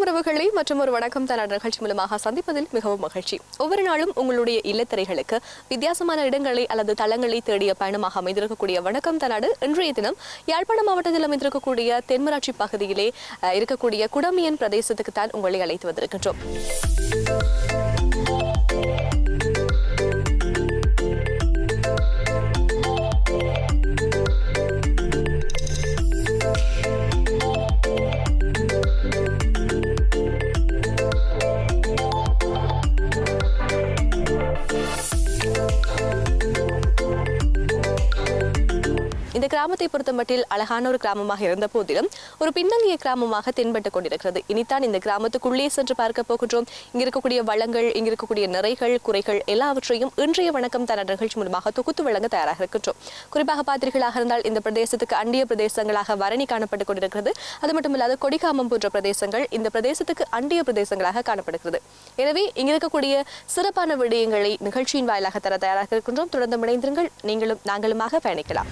வணக்கம் உறவுகளை மற்றும் ஒரு வணக்கம் தன நிகழ்ச்சி மூலமாக சந்திப்பதில் மிகவும் மகிழ்ச்சி. ஒவ்வொரு நாளும் உங்களுடைய இல்லத்திரைகளுக்கு வித்தியாசமான இடங்களை அல்லது தளங்களை தேடிய பயணமாக அமைந்திருக்கக்கூடிய வணக்கம் தனாடு இன்றைய தினம் யாழ்ப்பாணம் மாவட்டத்தில் அமைந்திருக்கக்கூடிய தென்மராட்சி பகுதியிலே இருக்கக்கூடிய குடமியன் பிரதேசத்துக்கு தான் உங்களை அழைத்து வந்திருக்கின்றோம். இந்த கிராமத்தை பொறுத்தமட்டில் அழகான ஒரு கிராமமாக இருந்த போதிலும் ஒரு பின்னங்கிய கிராமமாக தென்பட்டுக் கொண்டிருக்கிறது. இனித்தான் இந்த கிராமத்துக்குள்ளே சென்று பார்க்க போகின்றோம். இங்க இருக்கக்கூடிய வளங்கள், இங்க இருக்கக்கூடிய நிறைகள், குறைகள் எல்லாவற்றையும் இன்றைய வணக்கம் தன நிகழ்ச்சி மூலமாக தொகுத்து வழங்க தயாராக இருக்கின்றோம். குறிப்பாக பாத்திரிகளாக இருந்தால் இந்த பிரதேசத்துக்கு அண்டிய பிரதேசங்களாக வரணி காணப்பட்டுக் கொண்டிருக்கிறது. அது மட்டுமில்லாத கொடிகாமம் போன்ற பிரதேசங்கள் இந்த பிரதேசத்துக்கு அண்டிய பிரதேசங்களாக காணப்படுகிறது. எனவே இங்க இருக்கக்கூடிய சிறப்பான விடயங்களை நிகழ்ச்சியின் வாயிலாக தர தயாராக இருக்கின்றோம். தொடர்ந்து இணைந்திருங்கள். நீங்களும் நாங்களுமாக பயணிக்கலாம்.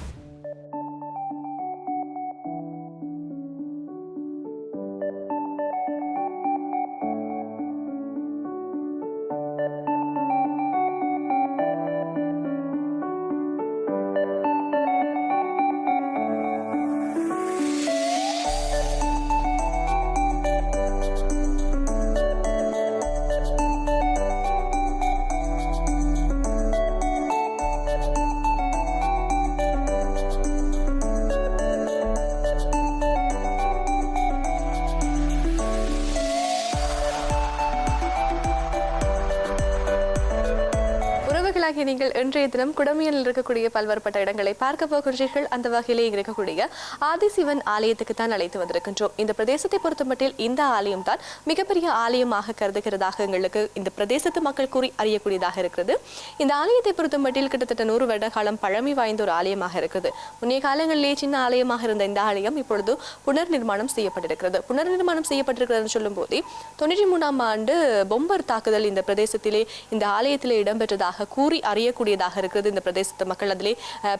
நீங்கள் இன்றைய தினம் குடமியனில் இருக்கக்கூடிய பல்வேறுபட்ட இடங்களை பார்க்க போகின்றீர்கள். அந்த வகையிலே இருக்கக்கூடிய ஆதிசிவன் ஆலயத்துக்கு தான் அழைத்து வந்திருக்கின்றோம். இந்த பிரதேசத்தை பொறுத்தமட்டில் இந்த ஆலயம் தான் மிகப்பெரிய ஆலயமாக கருதுகிறதாக எங்களுக்கு இந்த பிரதேசத்து மக்கள் கூறி அறியக்கூடியதாக இருக்கிறது. இந்த ஆலயத்தை பொறுத்தமட்டில் கிட்டத்தட்ட 100 வருட காலம் பழமை வாய்ந்த ஒரு ஆலயமாக இருக்கிறது. முன்னைய காலங்களிலே சின்ன ஆலயமாக இருந்த இந்த ஆலயம் இப்பொழுது புனர் நிர்மாணம் செய்யப்பட்டிருக்கிறது. புனர் நிர்மாணம் செய்யப்பட்டிருக்கிறது சொல்லும் போதே 93ஆம் ஆண்டு பொம்பர் தாக்குதல் இந்த பிரதேசத்திலே இந்த ஆலயத்திலே இடம்பெற்றதாக கூறி அறியக்கூடியதாக இருக்கிறது. இந்த பிரதேசத்து மக்கள் அதிலே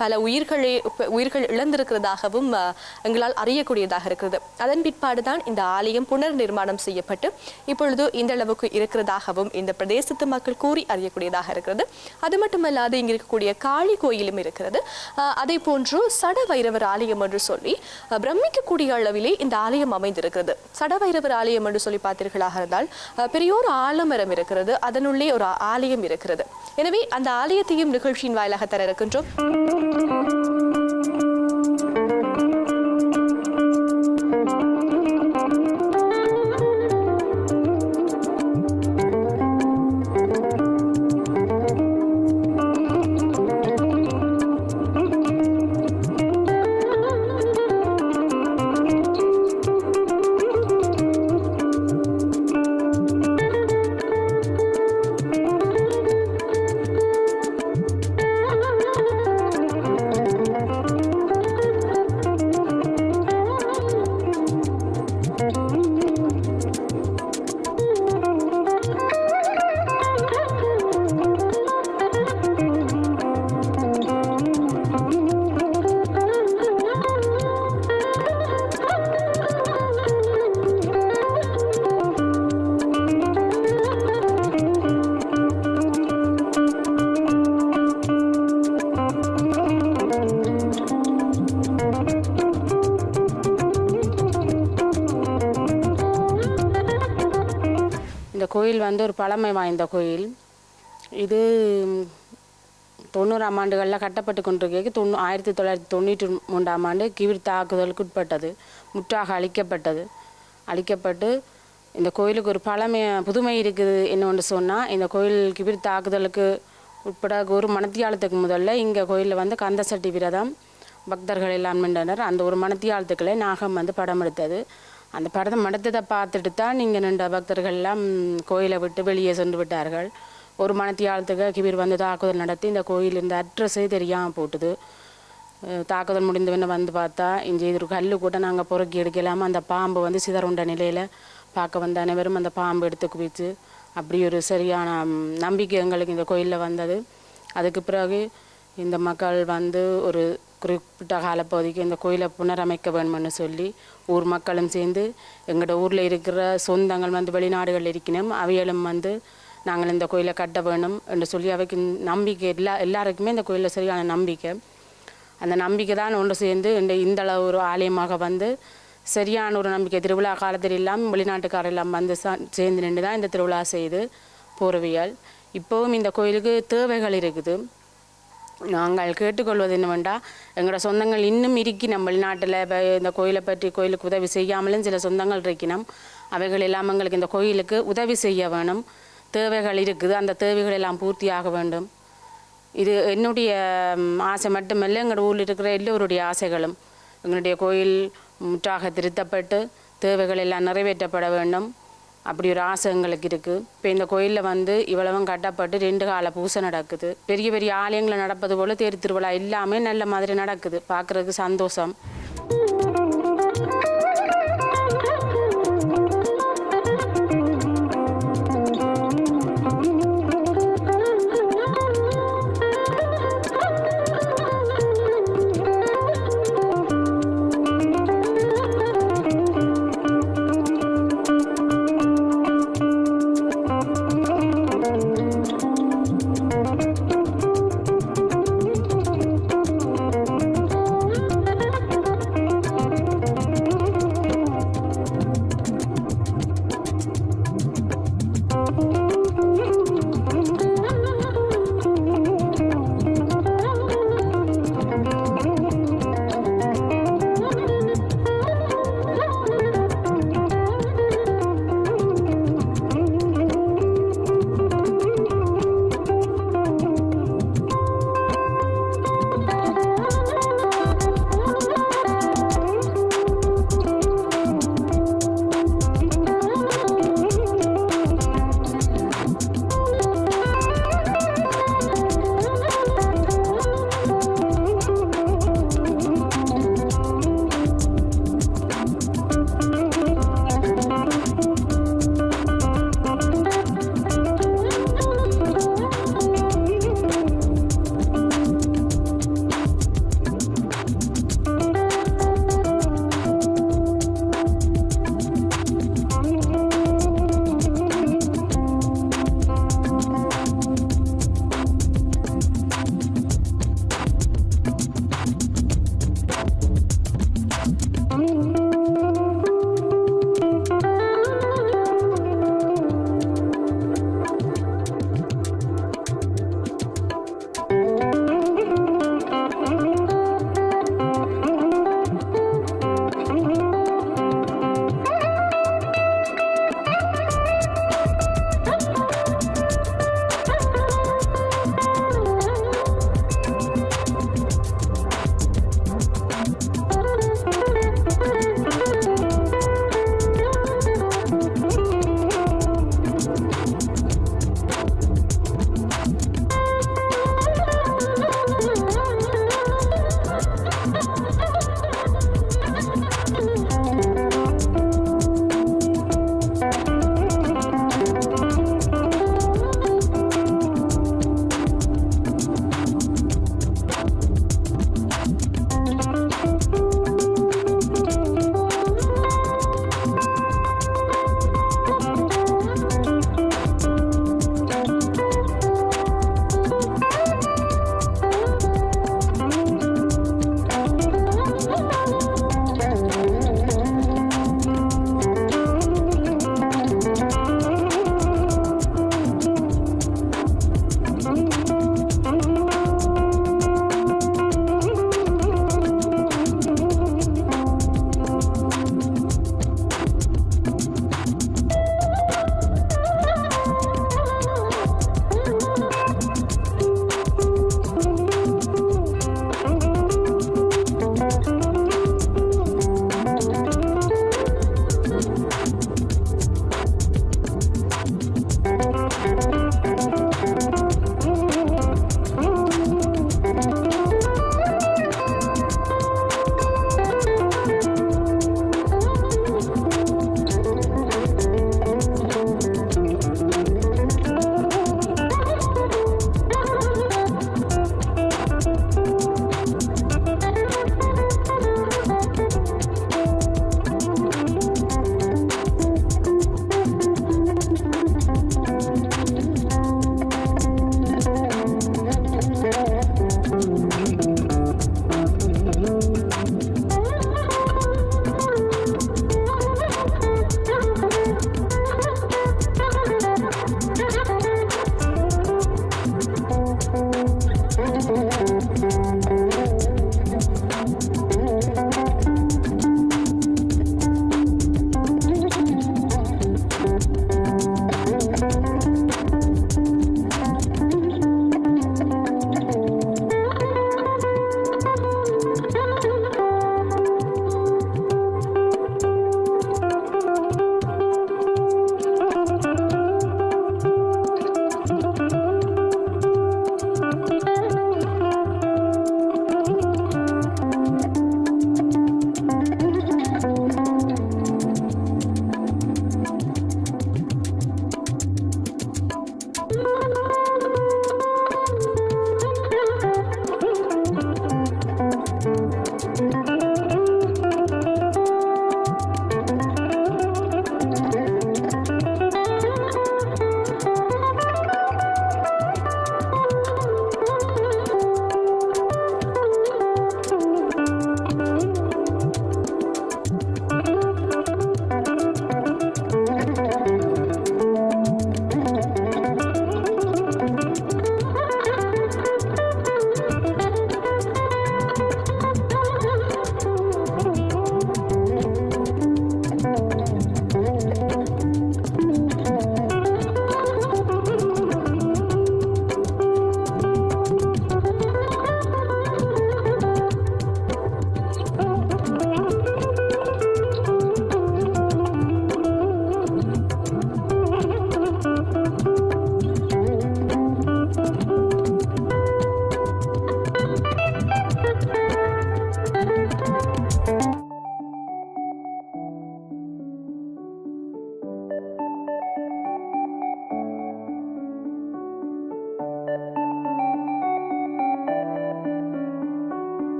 பல உயிர்கள் இழந்திருக்கிறதாகவும் எங்களால் அறியக்கூடியதாக இருக்கிறது. அதன் பிற்பாடுதான் இந்த ஆலயம் புனர் நிர்மாணம் செய்யப்பட்டு இப்பொழுது இந்த அளவுக்கு இருக்கிறதாகவும் இந்த பிரதேசத்து மக்கள் கூறி அறியக்கூடியதாக இருக்கிறது. அது மட்டுமல்லாது இங்கு இருக்கக்கூடிய காளி கோயிலும் இருக்கிறது. அதே போன்று சட வைரவர் ஆலயம் என்று சொல்லி பிரமிக்கக்கூடிய அளவிலே இந்த ஆலயம் அமைந்திருக்கிறது. சட வைரவர் ஆலயம் என்று சொல்லி பார்த்தீர்களாக இருந்தால் பெரியோர் ஆலமரம் இருக்கிறது. அதனுள்ளே ஒரு ஆலயம் இருக்கிறது. எனவே அந்த ஆலயத்தையும் நிகழ்ச்சியின் வாயிலாக தர இருக்கின்றோம். கோயில் வந்து ஒரு பழமை வாய்ந்த கோயில். இது 90ஆம் ஆண்டுகளில் கட்டப்பட்டு கொண்டிருக்க 1993ஆம் ஆண்டு கிவிர் தாக்குதலுக்கு உட்பட்டது. முற்றாக அழிக்கப்பட்டு இந்த கோயிலுக்கு ஒரு புதுமை இருக்குது. என்னொன்று சொன்னால், இந்த கோயில் கிவிர் தாக்குதலுக்கு உட்பட ஒரு மணத்தியாலத்துக்கு முதல்ல இங்கே கோயிலில் வந்து கந்த சட்டி விரதம் பக்தர்கள் எல்லாம் நின்றனர். அந்த ஒரு மணத்தியாலத்துக்களே நாகம் வந்து படம் எடுத்தது. அந்த படம் எடுத்ததை பார்த்துட்டு தான் இங்கே நின்ற பக்தர்கள் எல்லாம் கோயிலை விட்டு வெளியே சென்று விட்டார்கள். ஒரு மணத்தியாலத்துக்கு கிபிர் வந்து தாக்குதல் நடத்தி இந்த கோயில் இந்த அட்ரஸே தெரியாமல் போட்டுது. தாக்குதல் முடிந்தவன வந்து பார்த்தா இங்கே இது ஒரு கல் கூட நாங்கள் பொறுக்கி எடுக்கலாமல் அந்த பாம்பு வந்து சிதறுண்ட நிலையில் பார்க்க வந்த அனைவரும் அந்த பாம்பு எடுத்து குவிச்சு அப்படி ஒரு சரியான நம்பிக்கை எங்களுக்கு இந்த கோயிலில் வந்தது. அதுக்கு பிறகு இந்த மக்கள் வந்து ஒரு குறிப்பிட்ட காலப்பகுதிக்கு இந்த கோயிலை புனரமைக்க வேணும்னு சொல்லி ஊர் மக்களும் சேர்ந்து எங்களோட ஊரில் இருக்கிற சொந்தங்கள் வந்து வெளிநாடுகளில் இருக்கணும் அவைகளும் வந்து நாங்கள் இந்த கோயிலை கட்ட வேணும் என்று சொல்லி அவைக்கு நம்பிக்கை எல்லாருக்குமே இந்த கோயிலில் சரியான நம்பிக்கை. அந்த நம்பிக்கை தான் ஒன்று சேர்ந்து இந்த அளவு ஒரு ஆலயமாக வந்து சரியான ஒரு நம்பிக்கை. திருவிழா காலத்தில் இல்லாமல் வெளிநாட்டுக்காரர் எல்லாம் வந்து சேர்ந்து நின்று தான் இந்த திருவிழா செய்து போர்வியல். இப்போவும் இந்த கோயிலுக்கு தேவைகள் இருக்குது. நாங்கள் கேட்டுக்கொள்வது என்னவென்றால் எங்களோட சொந்தங்கள் இன்னும் நம்ம வெளிநாட்டில் இந்த கோயிலை பற்றி கோயிலுக்கு உதவி செய்யாமலும் சில சொந்தங்கள் இருக்கணும். அவைகள் எல்லாம் எங்களுக்கு இந்த கோயிலுக்கு உதவி செய்ய வேணும். தேவைகள் இருக்குது, அந்த தேவைகள் எல்லாம் பூர்த்தியாக வேண்டும். இது என்னுடைய ஆசை மட்டுமல்ல, எங்களோட ஊரில் இருக்கிற எல்லோருடைய ஆசைகளும். எங்களுடைய கோயில் முற்றாக திருத்தப்பட்டு தேவைகள் எல்லாம் நிறைவேற்றப்பட வேண்டும். அப்படி ஒரு ஆசை எங்களுக்கு இருக்குது. இப்போ இந்த கோயிலில் வந்து இவ்வளவும் கட்டப்பட்டு 2 கால பூசை நடக்குது. பெரிய பெரிய ஆலயங்களை நடப்பது போல் தேர் திருவிழா எல்லாமே நல்ல மாதிரி நடக்குது. பார்க்குறதுக்கு சந்தோஷம்.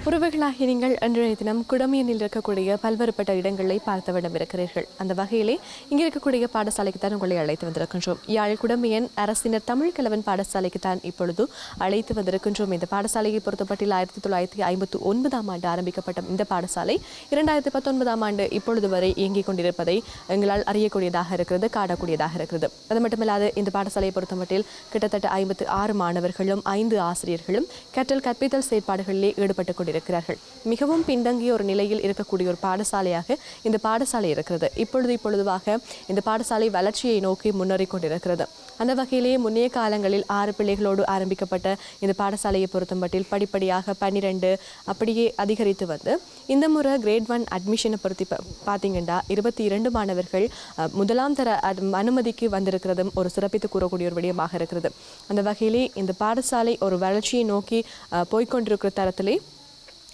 உறவுகளாகி நீங்கள் அன்றைய தினம் குடமியனில் இருக்கக்கூடிய பல்வேறுபட்ட இடங்களை பார்த்த வண்ணம் இருக்கிறீர்கள். அந்த வகையிலே இங்கே இருக்கக்கூடிய பாடசாலைக்கு தான் உங்களை அழைத்து வந்திருக்கின்றோம். யாழ் குடமியன் அரசினர் தமிழ் கலவன் பாடசாலைக்கு தான் இப்பொழுது அழைத்து வந்திருக்கின்றோம். இந்த பாடசாலையை பொறுத்தப்பட்டில் 1959ஆம் ஆண்டு ஆரம்பிக்கப்பட்ட இந்த பாடசாலை 2019ஆம் ஆண்டு இப்பொழுது வரை இயங்கிக் கொண்டிருப்பதை எங்களால் அறியக்கூடியதாக இருக்கிறது, காணக்கூடியதாக இருக்கிறது. அது மட்டுமல்லாது இந்த பாடசாலையை பொறுத்தமட்டில் கிட்டத்தட்ட 56 மாணவர்களும் 5 ஆசிரியர்களும் கற்றல் கற்பித்தல் செயற்பாடுகளிலே ஈடுபட்டுக் கொண்டிருக்கிறார்கள். மிகவும் பின்தங்கிய ஒரு நிலையில் இருக்கக்கூடிய ஒரு பாடசாலையாக இந்த பாடசாலை இருக்கிறது. இப்பொழுதுவாக இந்த பாடசாலை வளர்ச்சியை நோக்கி முன்னேறிக் கொண்டிருக்கிறது. அந்த வகையிலேயே முன்னைய காலங்களில் 6 பிள்ளைகளோடு ஆரம்பிக்கப்பட்ட இந்த பாடசாலையை பொறுத்தமட்டில் படிப்படியாக 12 அப்படியே அதிகரித்து வந்து இந்த முறை கிரேட் 1 அட்மிஷனை பொறுத்து பார்த்தீங்கன்னா 22 மாணவர்கள் முதலாம் தர அனுமதிக்கு வந்திருக்கிறதும் ஒரு சிறப்பித்து கூறக்கூடிய ஒரு விடயமாக இருக்கிறது. அந்த வகையிலே இந்த பாடசாலை ஒரு வளர்ச்சியை நோக்கி போய்கொண்டிருக்கிற தரத்திலே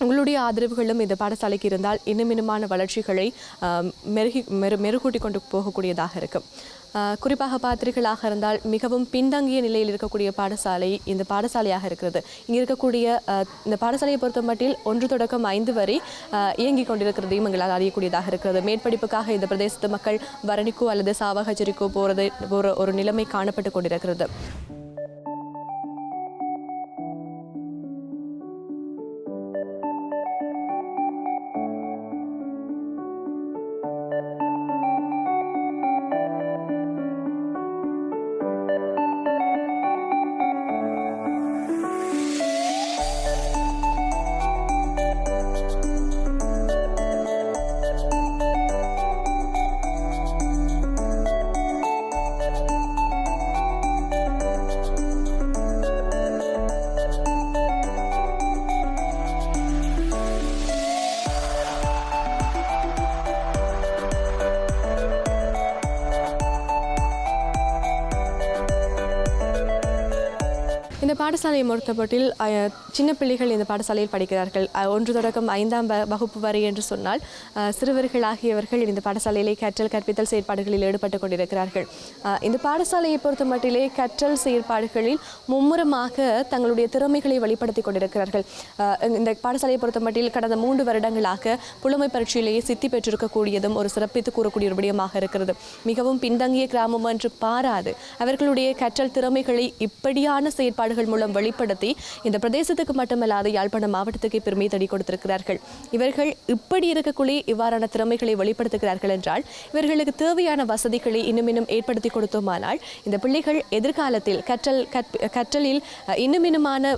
உங்களுடைய ஆதரவுகளும் இந்த பாடசாலைக்கு இருந்தால் இன்னுமான வளர்ச்சிகளை மெருகூட்டி கொண்டு போகக்கூடியதாக இருக்கும். குறிப்பாக பாத்திரிகளாக இருந்தால் மிகவும் பின்தங்கிய நிலையில் இருக்கக்கூடிய பாடசாலை இந்த பாடசாலையாக இருக்கிறது. இங்கே இருக்கக்கூடிய இந்த பாடசாலையை பொறுத்தமட்டில் 1 தொடக்கம் 5 வரை இயங்கிக் கொண்டிருக்கிறதையும் எங்களால் அறியக்கூடியதாக இருக்கிறது. மேற்படிப்புக்காக இந்த பிரதேசத்து மக்கள் வரணிக்கோ அல்லது சாவகச்சேரிக்கோ போகிற ஒரு நிலைமை காணப்பட்டு கொண்டிருக்கிறது. இந்த பாடசாலையை பொறுத்தமட்டில் சின்ன பிள்ளைகள் இந்த பாடசாலையில் படிக்கிறார்கள். 1 தொடக்கம் 5ஆம் வகுப்பு வரை என்று சொன்னால் சிறுவர்களாகியவர்கள் இந்த பாடசாலையிலே கற்றல் கற்பித்தல் செயற்பாடுகளில் ஈடுபட்டுக் கொண்டிருக்கிறார்கள். இந்த பாடசாலையை பொறுத்தமட்டிலே கற்றல் செயற்பாடுகளில் மும்முரமாக தங்களுடைய திறமைகளை வெளிப்படுத்திக் கொண்டிருக்கிறார்கள். இந்த பாடசாலையை பொறுத்தமட்டில் கடந்த 3 வருடங்களாக புலமை பரீட்சையிலேயே சித்தி பெற்றிருக்கக்கூடியதும் ஒரு சிறப்பித்து கூறக்கூடிய ஒரு விடயமாக இருக்கிறது. மிகவும் பின்தங்கிய கிராமம் என்று பாராது அவர்களுடைய கற்றல் திறமைகளை இப்படியான செயற்பாடுகள் நிகழ்வுகள் மூலம் வெளிப்படுத்தி இந்த பிரதேசத்துக்கு மட்டுமல்லாது யாழ்ப்பாணம் மாவட்டத்துக்கு பெருமை தேடி கொடுத்திருக்கிறார்கள். இவர்கள் இப்படி இருக்கக்கூடிய இவ்வாறான திறமைகளை வெளிப்படுத்துகிறார்கள் என்றால் இவர்களுக்கு தேவையான வசதிகளை இன்னும் ஏற்படுத்தி கொடுத்தோமானால் இந்த பிள்ளைகள் எதிர்காலத்தில் கற்றலில் இன்னுமான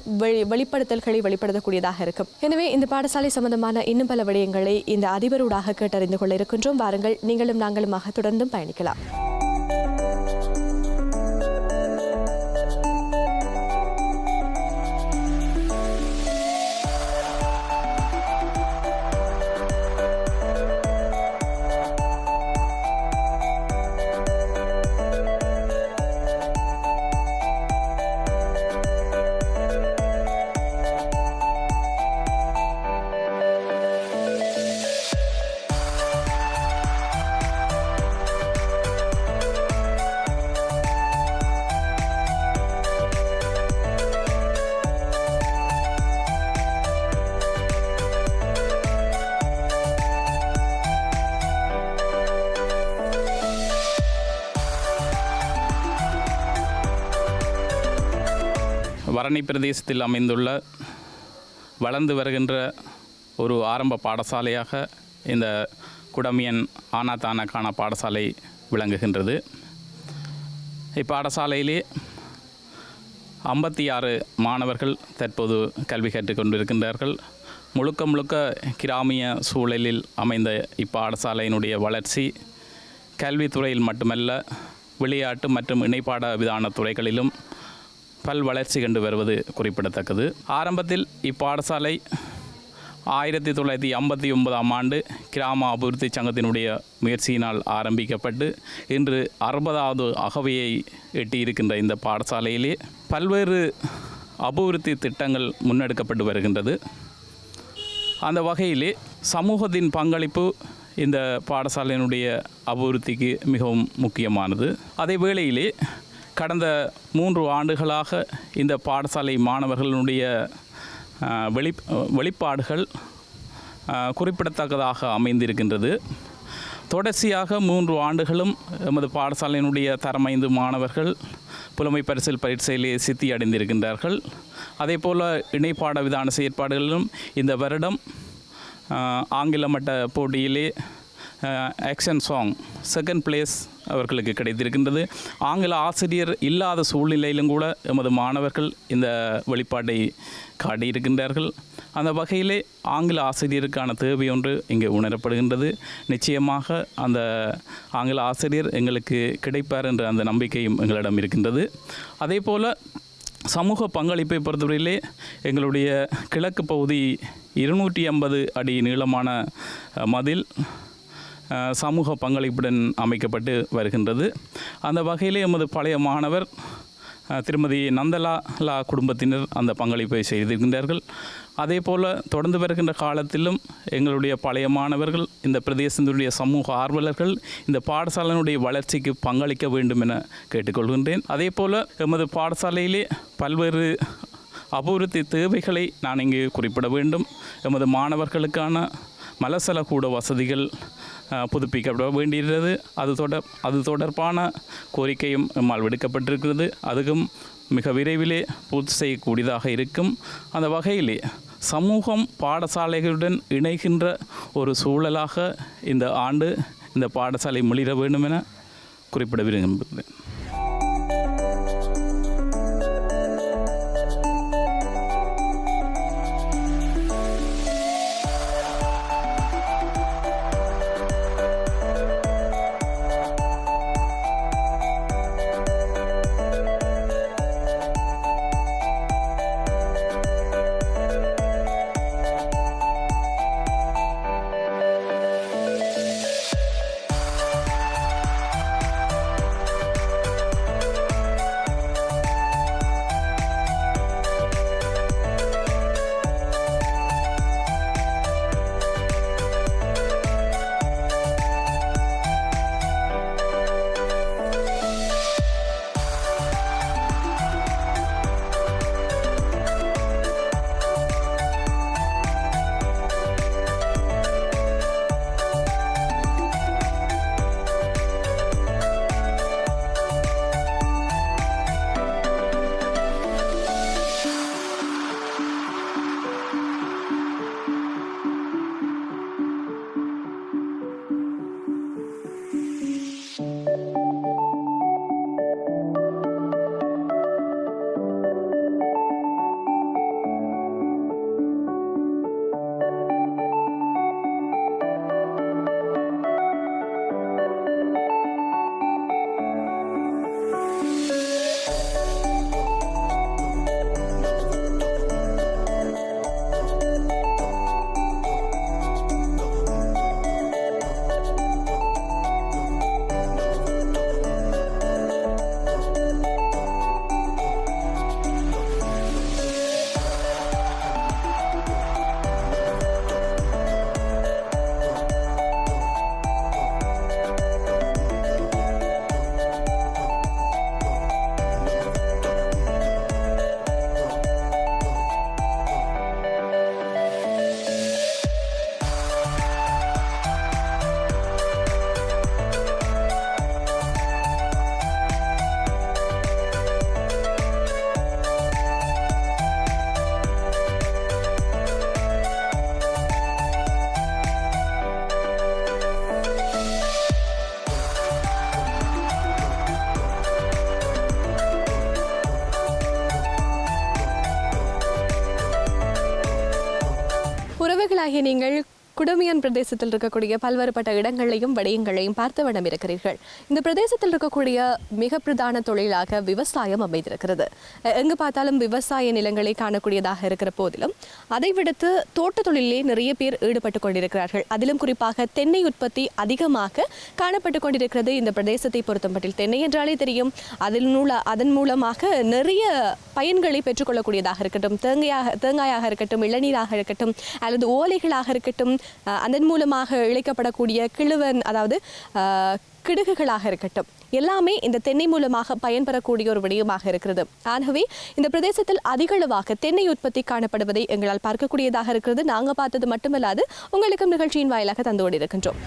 வெளிப்படுத்தல்களை வெளிப்படுத்தக்கூடியதாக இருக்கும். எனவே இந்த பாடசாலை சம்பந்தமான இன்னும் பல விடயங்களை இந்த அதிபரூடாக கேட்டறிந்து கொள்ள இருக்கின்றோம். வாருங்கள், நீங்களும் நாங்களுமாக தொடர்ந்தும் பயணிக்கலாம். வரணி பிரதேசத்தில் அமைந்துள்ள வளர்ந்து வருகின்ற ஒரு ஆரம்ப பாடசாலையாக இந்த குடமியன் ஆனாதானக்கான பாடசாலை விளங்குகின்றது. இப்பாடசாலையிலே 56 மாணவர்கள் தற்போது கல்வி கற்றுக்கொண்டிருக்கின்றார்கள். முழுக்க கிராமிய சூழலில் அமைந்த இப்பாடசாலையினுடைய வளர்ச்சி கல்வித்துறையில் மட்டுமல்ல, விளையாட்டு மற்றும் இணைப்பாட விதான துறைகளிலும் பல் வளர்ச்சி கண்டு வருவது குறிப்பிடத்தக்கது. ஆரம்பத்தில் இப்பாடசாலை 1959ஆம் ஆண்டு கிராம அபிவிருத்தி சங்கத்தினுடைய முயற்சியினால் ஆரம்பிக்கப்பட்டு இன்று 60வது அகவையை எட்டியிருக்கின்ற இந்த பாடசாலையிலே பல்வேறு அபிவிருத்தி திட்டங்கள் முன்னெடுக்கப்பட்டு வருகின்றது. அந்த வகையிலே சமூகத்தின் பங்களிப்பு இந்த பாடசாலையினுடைய அபிவிருத்திக்கு மிகவும் முக்கியமானது. அதே வேளையிலே கடந்த 3 ஆண்டுகளாக இந்த பாடசாலை மாணவர்களுடைய வெளிப்பாடுகள் குறிப்பிடத்தக்கதாக அமைந்திருக்கின்றது. தொடர்ச்சியாக 3 ஆண்டுகளும் எமது பாடசாலையினுடைய தரம் 5 மாணவர்கள் புலமை பரிசில் பரீட்சையிலே சித்தி அடைந்திருக்கின்றார்கள். அதே போல் இணைப்பாட விதான செயற்பாடுகளிலும் இந்த வருடம் ஆங்கில மட்ட போட்டியிலே ஆக்ஷன் சாங் 2nd பிளேஸ் அவர்களுக்கு கிடைத்திருக்கின்றது. ஆங்கில ஆசிரியர் இல்லாத சூழ்நிலையிலும் கூட எமது மாணவர்கள் இந்த வெளிப்பாட்டை காட்டியிருக்கின்றார்கள். அந்த வகையிலே ஆங்கில ஆசிரியருக்கான தேவை ஒன்று இங்கே உணரப்படுகின்றது. நிச்சயமாக அந்த ஆங்கில ஆசிரியர் எங்களுக்கு கிடைப்பார் என்ற அந்த நம்பிக்கையும் எங்களிடம் இருக்கின்றது. அதே போல் சமூக பங்களிப்பை பொறுத்தவரையிலே எங்களுடைய கிழக்கு பகுதி 250 அடி நீளமான மதில் சமூக பங்களிப்புடன் அமைக்கப்பட்டு வருகின்றது. அந்த வகையிலே எமது பழைய மாணவர் திருமதி நந்தலாலா குடும்பத்தினர் அந்த பங்களிப்பை செய்திருக்கின்றார்கள். அதே போல் தொடர்ந்து வருகின்ற காலத்திலும் எங்களுடைய பழைய மாணவர்கள், இந்த பிரதேசத்தினுடைய சமூக ஆர்வலர்கள் இந்த பாடசாலையினுடைய வளர்ச்சிக்கு பங்களிக்க வேண்டும் என கேட்டுக்கொள்கின்றேன். அதே போல் எமது பாடசாலையிலே பல்வேறு அபிவிருத்தி தேவைகளை நான் இங்கு குறிப்பிட வேண்டும். எமது மாணவர்களுக்கான மலசல கூட வசதிகள் புதுப்பிக்கப்பட வேண்டியிருக்கிறது. அது தொடர்பான கோரிக்கையும் நம்மால் விடுக்கப்பட்டிருக்கிறது. அதுவும் மிக விரைவிலே பூர்த்தி செய்யக்கூடியதாக இருக்கும். அந்த வகையிலே சமூகம் பாடசாலைகளுடன் இணைகின்ற ஒரு சூழலாக இந்த ஆண்டு இந்த பாடசாலை மிளிர வேண்டும் என குறிப்பிட விரும்புகிறேன். நாயகி, நீங்கள் குடுமியான் பிரதேசத்தில் இருக்கக்கூடிய பல்வேறுபட்ட இடங்களையும் விடயங்களையும் பார்த்த வண்ணம் இருக்கிறீர்கள். இந்த பிரதேசத்தில் இருக்கக்கூடிய மிக பிரதான தொழிலாக விவசாயம் அமைந்திருக்கிறது. எங்கு பார்த்தாலும் விவசாய நிலங்களை காணக்கூடியதாக இருக்கிற போதிலும் அதை விடுத்து தோட்ட தொழிலே நிறைய பேர் ஈடுபட்டு கொண்டிருக்கிறார்கள். அதிலும் குறிப்பாக தென்னை உற்பத்தி அதிகமாக காணப்பட்டு கொண்டிருக்கிறது இந்த பிரதேசத்தை பொறுத்தமட்டில். தென்னை என்றாலே தெரியும், அதன் மூலமாக நிறைய பயன்களை பெற்றுக்கொள்ளக்கூடியதாக இருக்கட்டும், தேங்காயாக இருக்கட்டும், இளநீராக இருக்கட்டும், அல்லது ஓலைகளாக இருக்கட்டும், அதன் மூலமாக இழைக்கப்படக்கூடிய கிழுவன், அதாவது கிடுகுகளாக இருக்கட்டும், எல்லாமே இந்த தென்னை மூலமாக பயன்பெறக்கூடிய ஒரு விடயமாக இருக்கிறது. ஆகவே இந்த பிரதேசத்தில் அதிகளவாக தென்னை உற்பத்தி காணப்படுவதை எங்களால் பார்க்கக்கூடியதாக இருக்கிறது. நாங்கள் பார்த்தது மட்டுமல்லாது உங்களுக்கும் நிகழ்ச்சியின் வாயிலாக தந்து கொண்டிருக்கின்றோம்.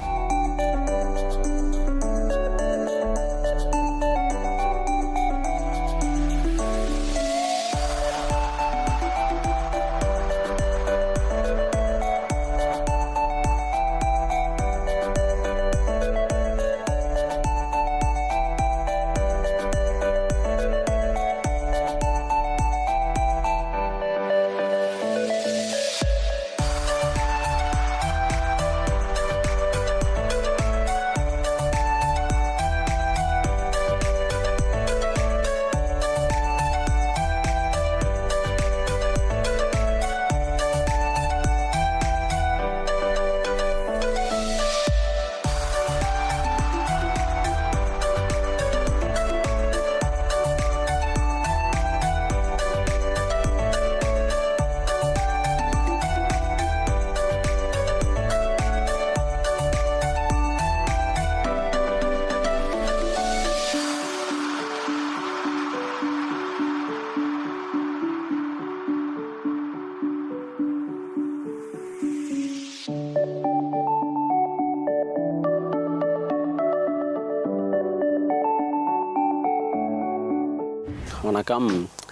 வணக்கம்.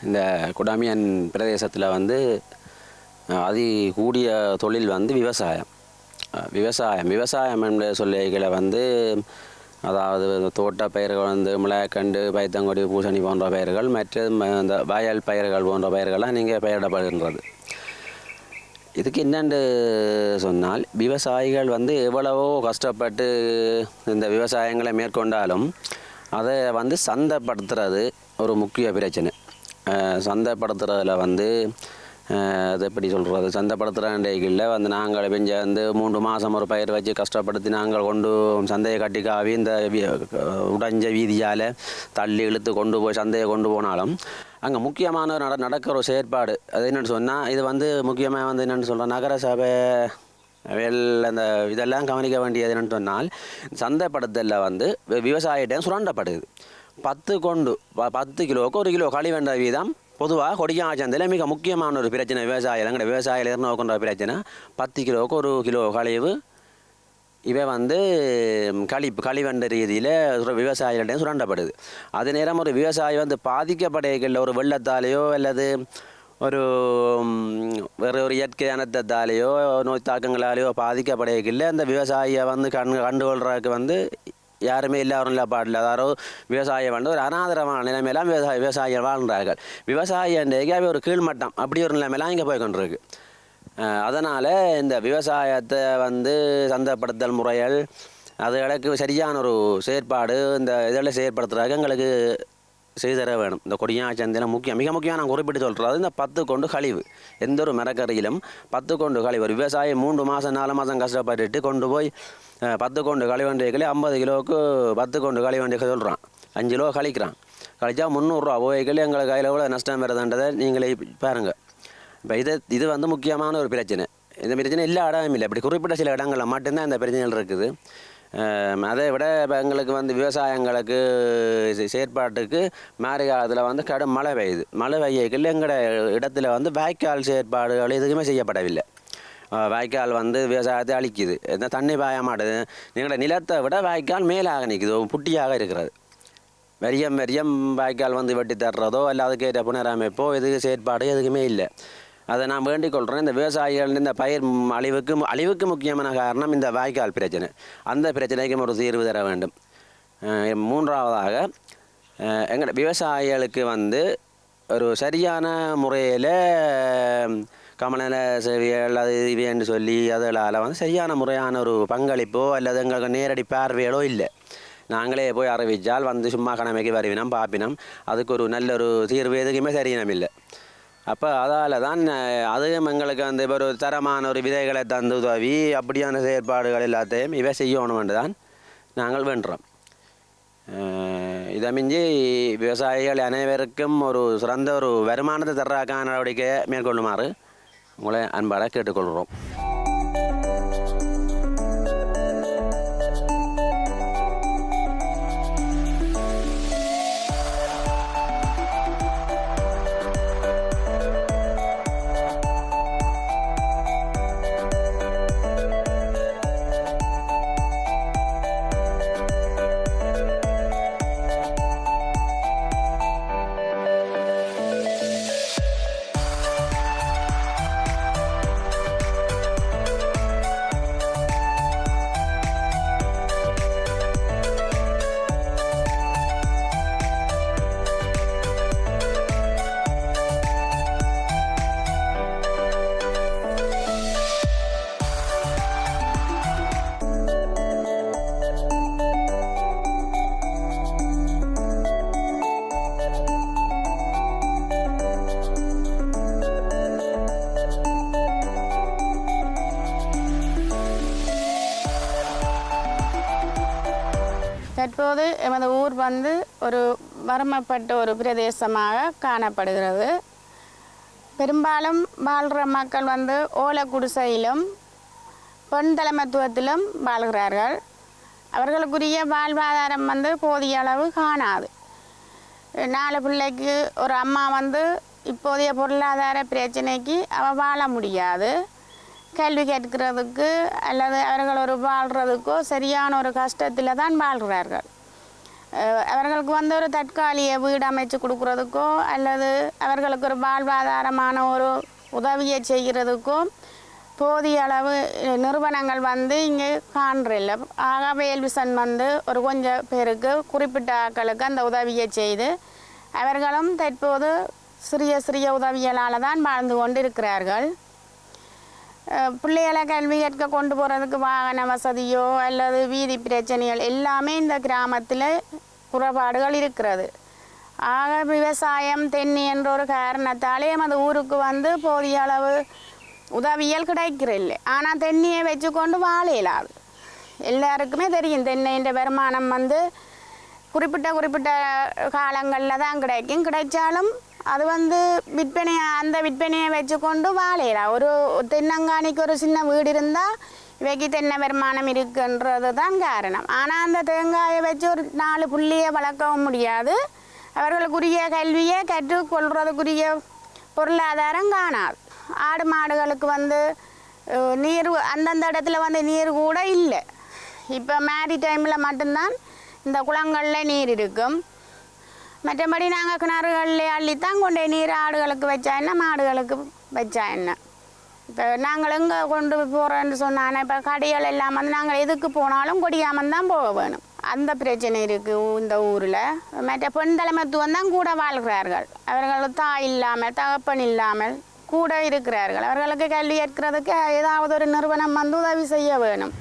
இந்த குடாமியன் பிரதேசத்தில் வந்து கூடிய தொழில் வந்து விவசாயம் என்ற சொல்லிகளை வந்து, அதாவது தோட்ட பயிர்கள் வந்து மிளகண்டு, பைத்தங்கொடி, பூசணி போன்ற பயிர்கள், மற்றும் இந்த வயல் பயிர்கள் போன்ற பயிர்கள்லாம் நீங்கள் பயிரிடப்படுகின்றது. இதுக்கு என்னென்று சொன்னால், விவசாயிகள் வந்து எவ்வளவோ கஷ்டப்பட்டு இந்த விவசாயங்களை மேற்கொண்டாலும் அதை வந்து சந்தைப்படுத்துறது ஒரு முக்கிய பிரச்சனை. சந்தைப்படுத்துறதுல வந்து அது எப்படி சொல்கிறது, சந்தைப்படுத்துகிற வந்து நாங்கள் வந்து 3 மாதம் ஒரு பயிர் வச்சு கஷ்டப்படுத்தி நாங்கள் கொண்டு சந்தையை கட்டிக்காவி இந்த உடைஞ்ச வீதியால் தள்ளி இழுத்து கொண்டு போய் சந்தையை கொண்டு போனாலும் அங்கே முக்கியமான நடக்கிற ஒரு செயற்பாடு அது என்னென்னு சொன்னால், இது வந்து முக்கியமாக வந்து என்னென்னு சொல்கிறேன், நகரசபை அந்த இதெல்லாம் கவனிக்க வேண்டியது என்னென்னு சொன்னால், சந்தைப்படுத்தலில் வந்து விவசாயிட்டம் சுரண்டப்படுது. 10 கிலோவுக்கு 1 கிலோ கழிவென்ற வீதம் பொதுவாக கொடியான் சந்தையில் மிக முக்கியமான ஒரு பிரச்சனை. விவசாயிகள் நோக்கின்ற பிரச்சனை 10 கிலோவுக்கு 1 கிலோ கழிவு. இவை வந்து கழிவென்ற ரீதியில் விவசாயிகளிடம் சுரண்டப்படுது. அதே நேரம் ஒரு விவசாயி வந்து பாதிக்கப்படைகளில் ஒரு வெள்ளத்தாலேயோ அல்லது வேறு ஒரு இயற்கை அனர்த்தத்தாலேயோ நோய் தாக்கங்களாலேயோ பாதிக்கப்படைகளில் அந்த விவசாயியை வந்து கண்டுகொள்றதுக்கு வந்து யாருமே எல்லாரும் இல்லை பாடல. அதாவது விவசாயம் வந்து ஒரு அனாதரமான நிலைமையெல்லாம் விவசாயிகள் வாழ்கிறார்கள். விவசாயின்றே ஒரு கீழ்மட்டம் அப்படி ஒரு நிலைமையெல்லாம் இங்கே போய் கொண்டிருக்கு. அதனால் இந்த விவசாயத்தை வந்து சந்தைப்படுத்தல் முறைகள் அதுகளுக்கு சரியான ஒரு செயற்பாடு இந்த இதில் செயற்படுத்துறதுக்கு எங்களுக்கு செய்தர வேணும். இந்த கொடியான் சந்தையில் மிக முக்கியம் நான் குறிப்பிட்டு சொல்கிறது, இந்த 10 கொண்டு கழிவு. எந்த ஒரு மரக்கறியிலும் 10 கொண்டு கழிவு. ஒரு விவசாயி 3 மாதம் 4 மாதம் கஷ்டப்பட்டுட்டு கொண்டு போய் 10 கொண்டு கழிவண்டிகளை 50 கிலோவுக்கு 10 கொண்டு கழிவண்டிகள் சொல்கிறான். 5 கிலோ கழிக்கிறான். கழிச்சா 300 ரூபா போய்களே எங்களுக்கு கையில் கூட நஷ்டம் வருதுன்றதை நீங்களே பாருங்கள். இப்போ இது வந்து முக்கியமான ஒரு பிரச்சனை. இந்த பிரச்சனை எல்லா இடமும் இல்லை, இப்படி குறிப்பிட்ட சில இடங்களில் மட்டும்தான் இந்த பிரச்சனைகள் இருக்குது. அதை விட இப்போ எங்களுக்கு வந்து விவசாயங்களுக்கு செயற்பாட்டுக்கு மாரி காலத்தில் வந்து கடும் மழை பெய்யுது. மழை பெய்யக்கில் எங்களோட இடத்துல வந்து வாய்க்கால் செயற்பாடுகள் எதுவுமே செய்யப்படவில்லை. வாய்க்கால் வந்து விவசாயத்தை அழிக்குது. எந்த தண்ணி பாய மாட்டுது. எங்களோட நிலத்தை விட வாய்க்கால் மேலாக நிற்குது, புட்டியாக இருக்கிறது. வெறியம் வாய்க்கால் வந்து வெட்டி தர்றதோ அல்ல அதுக்கேற்ற புனரமைப்போ எதுக்கு செயற்பாடு எதுக்குமே இல்லை. அதை நான் வேண்டிக் கொள்கிறேன். இந்த விவசாயிகள் இந்த பயிர் அழிவுக்கு முக்கியமான காரணம் இந்த வாய்க்கால் பிரச்சனை. அந்த பிரச்சனைக்கும் ஒரு தீர்வு தர வேண்டும். 3ஆவதாக எங்கள் விவசாயிகளுக்கு வந்து ஒரு சரியான முறையில் கமநல சேவைகள் அது இவைன்னு சொல்லி அதனால் வந்து சரியான முறையான ஒரு பங்களிப்போ அல்லது எங்களுக்கு நேரடி பார்வைகளோ இல்லை. நாங்களே போய் அறிவித்தால் வந்து சும்மா கடமைக்கு வருவினோம் பார்ப்பினோம், அதுக்கு ஒரு நல்ல ஒரு தீர்வு எதுக்குமே சரியினம் இல்லை. அப்போ அதால் தான் அதுவும் எங்களுக்கு வந்து இப்போ ஒரு தரமான ஒரு விதைகளை தந்து உதவி அப்படியான செயற்பாடுகள் எல்லாத்தையும் இவை செய்யணுமென்று தான் நாங்கள் வேண்டுறோம். இதை மிஞ்சி விவசாயிகள் அனைவருக்கும் ஒரு சிறந்த ஒரு வருமானத்தை தர்றதுக்கான நடவடிக்கையை மேற்கொள்ளுமாறு உங்களை அன்பாக கேட்டுக்கொள்கிறோம். தற்போது எமது ஊர் வந்து ஒரு வறுமைப்பட்ட ஒரு பிரதேசமாக காணப்படுகிறது. பெரும்பாலும் வாழ்கிற மக்கள் வந்து ஓலை குடிசையிலும் பெண் தலைமைத்துவத்திலும் வாழ்கிறார்கள். அவர்களுக்குரிய வாழ்வாதாரம் வந்து போதிய அளவு காணாது. 4 பிள்ளைக்கு ஒரு அம்மா வந்து இப்போதைய பொருளாதார பிரச்சனைக்கு அவள் வாழ முடியாது. கல்வி கேட்கிறதுக்கு அல்லது அவர்கள் ஒரு வாழ்கிறதுக்கோ சரியான ஒரு கஷ்டத்தில் தான் வாழ்கிறார்கள். அவர்களுக்கு வந்து ஒரு தற்காலிக வீடு அமைச்சு கொடுக்குறதுக்கோ அல்லது அவர்களுக்கு ஒரு வாழ்வாதாரமான ஒரு உதவியை செய்கிறதுக்கோ போதிய அளவு நிறுவனங்கள் வந்து இங்கே காண்றில்லை. ஆக வேல்விசன் வந்து ஒரு கொஞ்சம் பேருக்கு குறிப்பிட்ட ஆட்களுக்கு அந்த உதவியை செய்து அவர்களும் தற்போது சிறிய சிறிய உதவிகளால் தான் வாழ்ந்து கொண்டு இருக்கிறார்கள். பிள்ளைகளை கல்வி கற்க கொண்டு போகிறதுக்கு வாகன வசதியோ அல்லது வீதி பிரச்சனைகள் எல்லாமே இந்த கிராமத்தில் குறைபாடுகள் இருக்கிறது. ஆக விவசாயம் தென்னி என்ற ஒரு காரணத்தாலே அந்த ஊருக்கு வந்து போதிய அளவு உதவியல் கிடைக்கிறதில்லை. ஆனால் தென்னியை வச்சு கொண்டு வாழ இயலாது. எல்லாருக்குமே தெரியும் தென்னைன்ற வருமானம் வந்து குறிப்பிட்ட காலங்களில் தான் கிடைக்கும். கிடைச்சாலும் அது வந்து அந்த விற்பனையை வச்சு கொண்டு வாழையிடலாம். ஒரு தென்னங்காணிக்கு ஒரு சின்ன வீடு இருந்தால் இவைக்கு தென்னை வருமானம் இருக்குன்றது தான் காரணம். ஆனால் அந்த தேங்காயை வச்சு ஒரு 4 புள்ளியை வளர்க்கவும் முடியாது. அவர்களுக்குரிய கல்வியை கற்றுக்கொள்றதுக்குரிய பொருளாதாரம் காணாது. ஆடு மாடுகளுக்கு வந்து நீர் அந்தந்த இடத்துல வந்து நீர் கூட இல்லை. இப்போ மேரி டைமில் மட்டும்தான் இந்த குளங்களில் நீர் இருக்கும். மற்றபடி நாங்கள் கிணறுகளில் அள்ளித்தான் கொண்டே நீர் ஆடுகளுக்கு வச்சா என்ன மாடுகளுக்கு வச்சா என்ன. இப்போ நாங்கள் எங்கே கொண்டு போகிறோன்னு சொன்னாங்க. இப்போ கடைகள் எல்லாம் வந்து நாங்கள் எதுக்கு போனாலும் கொடியாமல் தான் போக வேணும். அந்த பிரச்சனை இருக்குது இந்த ஊரில். மற்ற பெண் தலைமைத்துவம் தான் கூட வாழ்கிறார்கள். அவர்கள் தாய் இல்லாமல் தகப்பன் இல்லாமல் கூட இருக்கிறார்கள். அவர்களுக்கு கல்வி ஏற்கிறதுக்கு ஏதாவது ஒரு நிறுவனம் வந்து உதவி செய்ய வேணும்.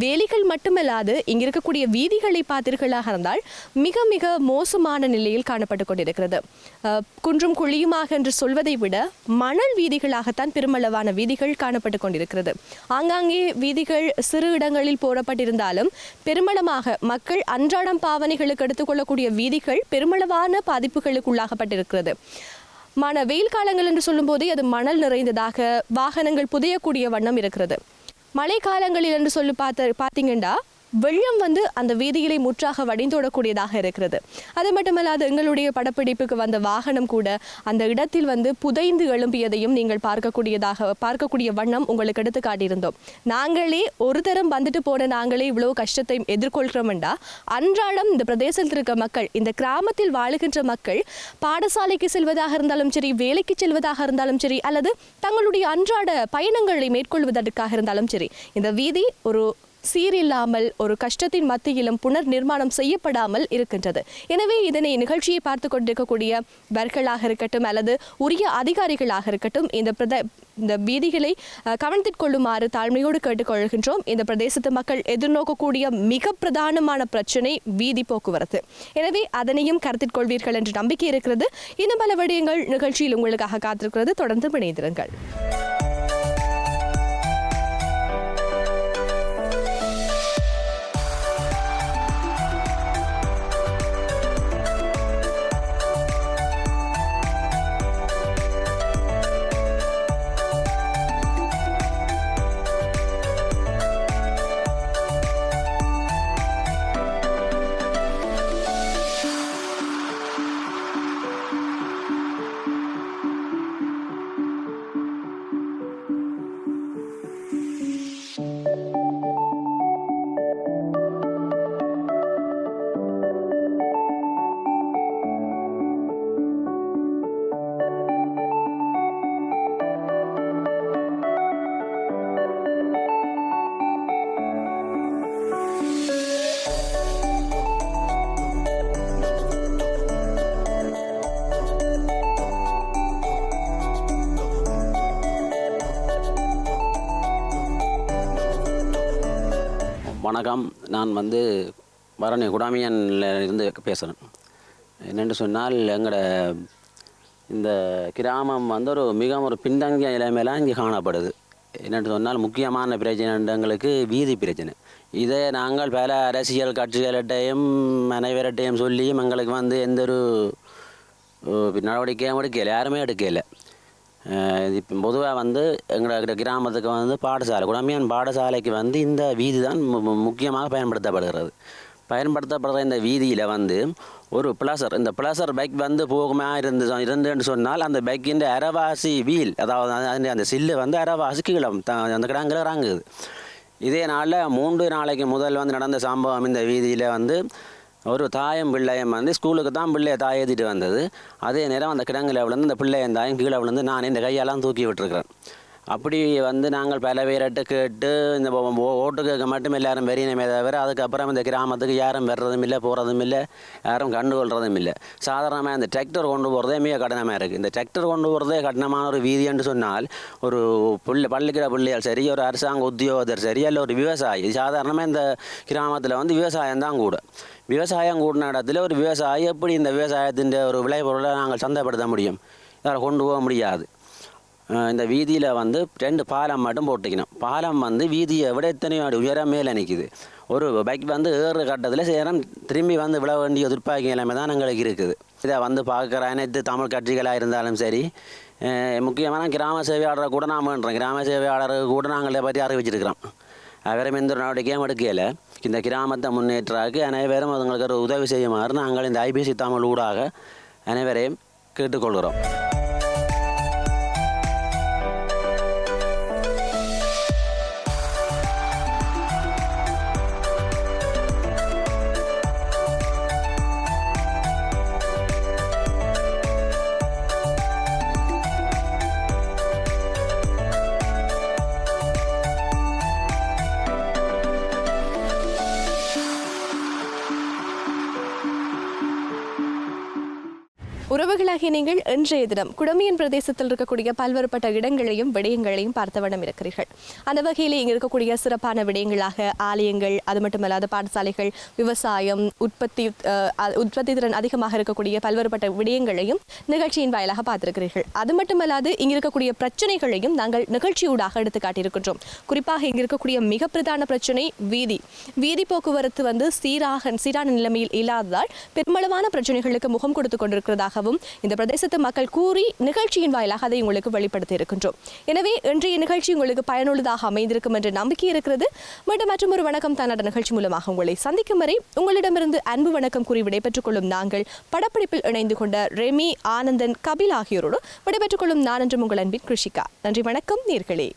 வேலிகள் மட்டுமல்லாது இங்க இருக்கக்கூடிய வீதிகளை பார்த்தீர்களாக இருந்தால் மிக மிக மோசமான நிலையில் காணப்பட்டு கொண்டிருக்கிறது. குன்றும் குழியுமாக என்று சொல்வதை விட மணல் வீதிகளாகத்தான் பெருமளவான வீதிகள் காணப்பட்டு கொண்டிருக்கிறது. ஆங்காங்கே வீதிகள் சிறு இடங்களில் போடப்பட்டிருந்தாலும் பெருமளமாக மக்கள் அன்றாடம் பாவனைகளுக்கு எடுத்துக்கொள்ளக்கூடிய வீதிகள் பெருமளவான பாதிப்புகளுக்கு உள்ளாகப்பட்டிருக்கிறது. வெயில் காலங்கள் என்று சொல்லும் போதே அது மணல் நிறைந்ததாக வாகனங்கள் புதையக்கூடிய வண்ணம் இருக்கிறது. மழை காலங்களில் என்று சொல்லி பார்த்தீங்கன்னா வெள்ளம் அந்த வீதியிலே முற்றாக வடிந்தோடக்கூடியதாக இருக்கிறது. அது மட்டுமல்லாது எங்களுடைய படப்பிடிப்புக்கு வந்த வாகனம் கூட அந்த இடத்தில் புதைந்து எழும்பியதையும் நீங்கள் பார்க்கக்கூடிய வண்ணம் உங்களுக்கு எடுத்து காட்டியிருந்தோம். நாங்களே ஒரு தரம் வந்துட்டு போன நாங்களே இவ்வளவு கஷ்டத்தை எதிர்கொள்கிறோம்டா அன்றாடம் இந்த பிரதேசத்தில் இருக்க மக்கள், இந்த கிராமத்தில் வாழுகின்ற மக்கள் பாடசாலைக்கு செல்வதாக இருந்தாலும் சரி, வேலைக்கு செல்வதாக இருந்தாலும் சரி, அல்லது தங்களுடைய அன்றாட பயணங்களை மேற்கொள்வதற்காக இருந்தாலும் சரி, இந்த வீதி ஒரு சீரில்லாமல் ஒரு கஷ்டத்தின் மத்தியிலும் புனர் நிர்மாணம் செய்யப்படாமல் இருக்கின்றது. எனவே இதனை நிகழ்ச்சியை பார்த்து கொண்டிருக்கக்கூடிய வர்களாக இருக்கட்டும் அல்லது உரிய அதிகாரிகளாக இருக்கட்டும் இந்த வீதிகளை கவனத்திற்கொள்ளுமாறு தாழ்மையோடு கேட்டுக்கொள்கின்றோம். இந்த பிரதேசத்து மக்கள் எதிர்நோக்கக்கூடிய மிக பிரதானமான பிரச்சனை வீதி போக்குவரத்து. எனவே அதனையும் கருத்தில் கொள்வீர்கள் என்று நம்பிக்கை இருக்கிறது. இன்னும் பல விடயங்கள் நிகழ்ச்சியில் உங்களுக்காக காத்திருக்கிறது. தொடர்ந்து இணைந்திருங்கள். வணக்கம். நான் பரணி குடாமியன்ல இருந்து பேசுகிறேன். என்னென்னு சொன்னால் எங்களோட இந்த கிராமம் மிகவும் ஒரு பின்தங்கிய நிலைமையெல்லாம் இங்கே காணப்படுது. என்னென்னு சொன்னால் முக்கியமான பிரச்சனை எங்களுக்கு வீதி பிரச்சனை. இதை நாங்கள் பல அரசியல் கட்சிகளிட்டையும் அனைவர்கிட்டையும் சொல்லியும் எங்களுக்கு எந்த ஒரு நடவடிக்கையும் எடுக்கலை, யாருமே எடுக்கலை. இப்போ பொதுவாக எங்களோட கிராமத்துக்கு பாடசாலை குடாமியான் பாடசாலைக்கு இந்த வீதி தான் முக்கியமாக பயன்படுத்தப்படுகிறது. பயன்படுத்தப்படுற இந்த வீதியில் ஒரு ப்ளஸர், இந்த ப்ளஸர் பைக் போகுமா இருந்துன்னு சொன்னால் அந்த பைக்கின் அரைவாசி வீல், அதாவது அந்த சில்லு அரைவாசி கீழே அந்த கிடாங்கில் இறங்குது. இதே நாளில் 3 நாளைக்கு முதல் நடந்த சம்பவம். இந்த வீதியில் ஒரு தாயும் பிள்ளையும் ஸ்கூலுக்கு தான் பிள்ளையை தாய் ஏற்றிட்டு வந்தது. அதே நேரம் அந்த கிடங்கில் விழுந்து அந்த பிள்ளையும் தாயும் கீழே விழுந்து நான் இந்த கையெல்லாம் தூக்கி விட்டுருக்கிறேன். அப்படி நாங்கள் பல பேர்கிட்ட கேட்டு இந்த ஓட்டு கேட்க மட்டும் எல்லாரும் வெறியினமே தவிர அதுக்கப்புறம் இந்த கிராமத்துக்கு யாரும் வர்றதும் இல்லை, போகிறதும் இல்லை, யாரும் கண்டுகொள்றதும் இல்லை. சாதாரணமாக இந்த டிராக்டர் கொண்டு போகிறதே மிக கடினமாக இருக்குது. இந்த டிராக்டர் கொண்டு போகிறதே கடினமான ஒரு வீதி என்று சொன்னால் ஒரு பள்ளிக்கிற பிள்ளைகள் சரி, ஒரு அரசாங்க உத்தியோகத்தர் சரி, இல்லை ஒரு விவசாயி, சாதாரணமாக இந்த கிராமத்தில் விவசாயம் தான் கூட. விவசாயம் கூடின இடத்துல ஒரு விவசாயி எப்படி இந்த விவசாயத்தின் ஒரு விளைபொருளை நாங்கள் சந்தைப்படுத்த முடியும்? இதில் கொண்டு போக முடியாது. இந்த வீதியில் 2 பாலம் மட்டும் போட்டுக்கணும். பாலம் வீதியை விட எத்தனையோ உயரம் மேலே நிற்கிது. ஒரு பைக் ஏறு கட்டத்தில் சேரம் திரும்பி விழ வேண்டிய துர்ப்பாக்கி நிலைமை தான் எங்களுக்கு இருக்குது. இதை பார்க்குற அனைத்து தமிழ் கட்சிகளாக இருந்தாலும் சரி, முக்கியமான கிராம சேவையாளரை கூட நான் பண்ணுறேன். கிராம சேவையாளருக்கு கூட நாங்கள் இதை பற்றி அறிவிச்சிருக்கிறோம். அவரும் எந்த நடவடிக்கையும் எடுக்கலை. இந்த கிராமத்தை முன்னேற்றாக்கு அனைவரும் அதுங்களுக்கு ஒரு உதவி செய்யுமாறு நாங்கள் இந்த ஐபிசி தமிழ் ஊடாக அனைவரையும் கேட்டுக்கொள்கிறோம். உறவுகளாகிய நீங்கள் இன்றைய தினம் குடமியன் பிரதேசத்தில் இருக்கக்கூடிய பல்வேறுபட்ட இடங்களையும் விடயங்களையும் பார்த்த வண்ணம் இருக்கிறீர்கள். அந்த வகையில் இங்கே இருக்கக்கூடிய சிறப்பான விடயங்களாக ஆலயங்கள், அது மட்டுமல்லாத பாடசாலைகள், விவசாயம், உற்பத்தி திறன் அதிகமாக இருக்கக்கூடிய பல்வேறுபட்ட விடயங்களையும் நிகழ்ச்சியின் வாயிலாக பார்த்திருக்கிறீர்கள். அது மட்டுமல்லாது இங்கே இருக்கக்கூடிய பிரச்சனைகளையும் நாங்கள் நிகழ்ச்சியூடாக எடுத்து காட்டியிருக்கின்றோம். குறிப்பாக இங்கே இருக்கக்கூடிய மிக பிரதான பிரச்சனை வீதி போக்குவரத்து சீரான நிலைமையில் இல்லாததால் பெருமளவான பிரச்சனைகளுக்கு முகம் கொடுத்து கொண்டிருக்கிறதாகவும் இந்த பிரதேசத்து மக்கள் கூறி நிகழ்ச்சியின் வாயிலாக அதை உங்களுக்கு வெளிப்படுத்தி இருக்கின்றோம். எனவே இன்றைய நிகழ்ச்சி உங்களுக்கு பயனுள்ளதாக அமைந்திருக்கும் என்ற நம்பிக்கை இருக்கிறது. மீண்டும் மற்றும் ஒரு வணக்கம் தானாட நிகழ்ச்சி மூலமாக உங்களை சந்திக்கும் வரை உங்களிடமிருந்து அன்பு வணக்கம் கூறி விடைபெற்றுக் கொள்ளும் நாங்கள் படப்பிடிப்பில் இணைந்து கொண்ட ரெமி, ஆனந்தன், கபில் ஆகியோரோடு விடைபெற்றுக் கொள்ளும் நான் என்றும் உங்கள் அன்பின் கிருஷிகா. நன்றி, வணக்கம் நேயர்களே.